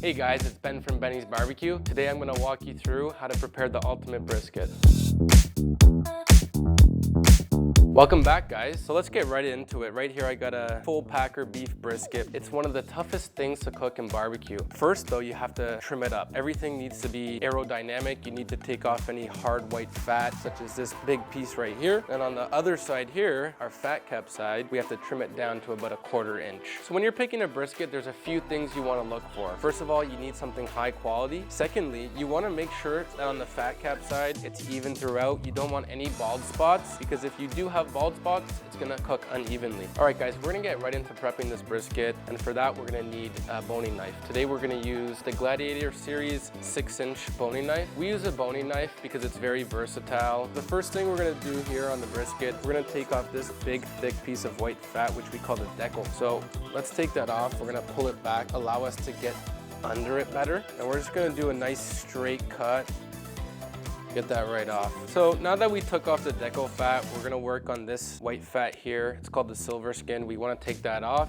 Hey guys, it's Ben from Benny's Barbecue. Today I'm going to walk you through how to prepare the ultimate brisket. Welcome back, guys. So let's get right into it. Right here I got a full packer beef brisket. It's one of the toughest things to cook in barbecue. First though, you have to trim it up. Everything needs to be aerodynamic. You need to take off any hard white fat, such as this big piece right here. And on the other side here, our fat cap side, we have to trim it down to about 1/4 inch. So when you're picking a brisket, there's a few things you want to look for. First of all, you need something high quality. Secondly, you want to make sure that on the fat cap side, it's even throughout. You don't want any bald spots, because if you do have bald spots, it's gonna cook unevenly. All right guys, we're gonna get right into prepping this brisket, and for that we're gonna need a boning knife. Today we're gonna use the Gladiator series 6-inch boning knife. We use a boning knife because it's very versatile. The first thing we're gonna do here on the brisket, we're gonna take off this big thick piece of white fat, which we call the deckle. So let's take that off. We're gonna pull it back, allow us to get under it better, and we're just gonna do a nice straight cut. Get that right off. So now that we took off the deckle fat, we're gonna work on this white fat here. It's called the silver skin. We wanna take that off.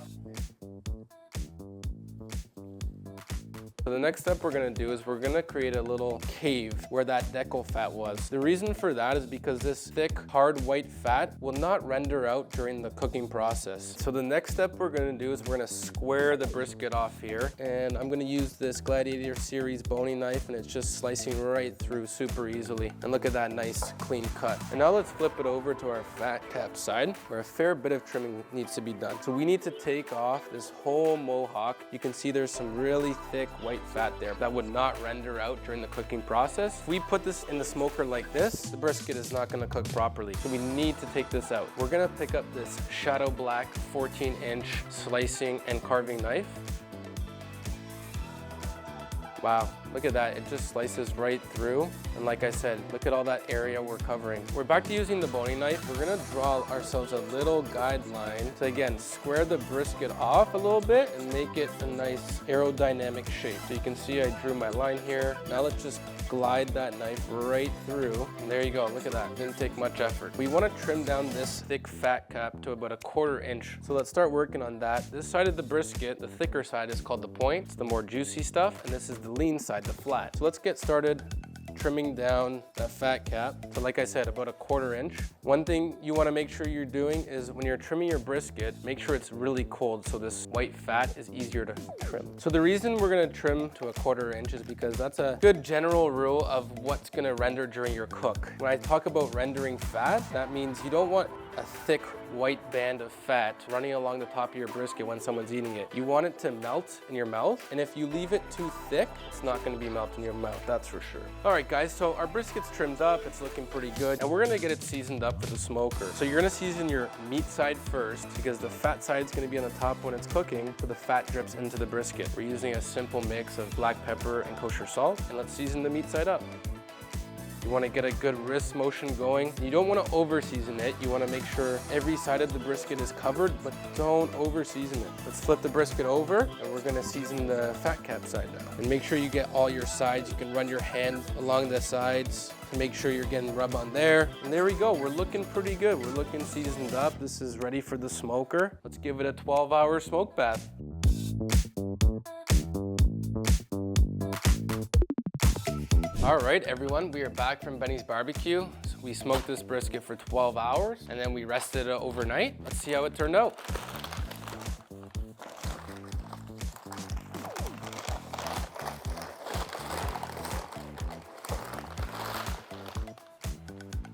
So the next step we're gonna do is we're gonna create a little cave where that deckle fat was. The reason for that is because this thick, hard white fat will not render out during the cooking process. So the next step we're gonna do is we're gonna square the brisket off here. And I'm gonna use this Gladiator series boning knife, and it's just slicing right through super easily. And look at that nice clean cut. And now let's flip it over to our fat cap side, where a fair bit of trimming needs to be done. So we need to take off this whole mohawk. You can see there's some really thick white fat there that would not render out during the cooking process. If we put this in the smoker like this, the brisket is not gonna cook properly. So we need to take this out. We're gonna pick up this shadow black 14-inch slicing and carving knife. Wow, look at that, it just slices right through. And like I said, look at all that area we're covering. We're back to using the boning knife. We're gonna draw ourselves a little guideline to, again, square the brisket off a little bit and make it a nice aerodynamic shape. So you can see I drew my line here. Now let's just glide that knife right through. And there you go, look at that, didn't take much effort. We wanna trim down this thick fat cap to about 1/4 inch. So let's start working on that. This side of the brisket, the thicker side, is called the point. It's the more juicy stuff, and this is the lean side, the flat. So let's get started trimming down that fat cap to, like I said, about 1/4 inch. One thing you want to make sure you're doing is when you're trimming your brisket, make sure it's really cold so this white fat is easier to trim. So the reason we're going to trim to 1/4 inch is because that's a good general rule of what's going to render during your cook. When I talk about rendering fat, that means you don't want a thick white band of fat running along the top of your brisket when someone's eating it. You want it to melt in your mouth, and if you leave it too thick, it's not gonna be melting in your mouth, that's for sure. All right guys, so our brisket's trimmed up, it's looking pretty good, and we're gonna get it seasoned up with a smoker. So you're gonna season your meat side first, because the fat side's gonna be on the top when it's cooking, so the fat drips into the brisket. We're using a simple mix of black pepper and kosher salt, and let's season the meat side up. You want to get a good wrist motion going. You don't want to over season it. You want to make sure every side of the brisket is covered, but don't over season it. Let's flip the brisket over, and we're going to season the fat cap side now. And make sure you get all your sides. You can run your hand along the sides to make sure you're getting rub on there. And there we go. We're looking pretty good. We're looking seasoned up. This is ready for the smoker. Let's give it a 12-hour smoke bath. All right, everyone, we are back from Benny's Barbecue. So we smoked this brisket for 12 hours, and then we rested it overnight. Let's see how it turned out.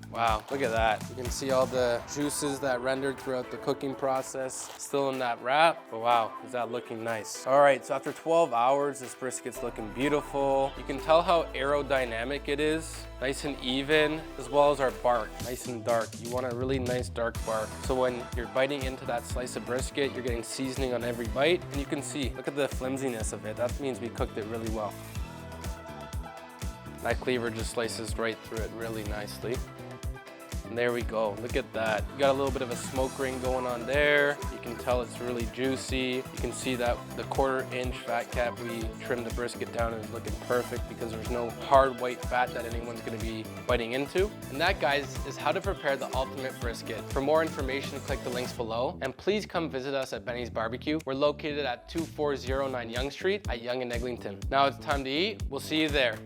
Wow, look at that. You can see all the juices that rendered throughout the cooking process still in that wrap. But wow, is that looking nice. All right, so after 12 hours, this brisket's looking beautiful. You can tell how aerodynamic it is, nice and even, as well as our bark, nice and dark. You want a really nice dark bark. So when you're biting into that slice of brisket, you're getting seasoning on every bite, and you can see, look at the flimsiness of it. That means we cooked it really well. That cleaver just slices right through it really nicely. And there we go, look at that. You got a little bit of a smoke ring going on there. You can tell it's really juicy. You can see that the 1/4-inch fat cap we trimmed the brisket down is looking perfect because there's no hard white fat that anyone's gonna be biting into. And that, guys, is how to prepare the ultimate brisket. For more information, click the links below. And please come visit us at Benny's Barbecue. We're located at 2409 Yonge Street at Yonge and Eglinton. Now it's time to eat. We'll see you there.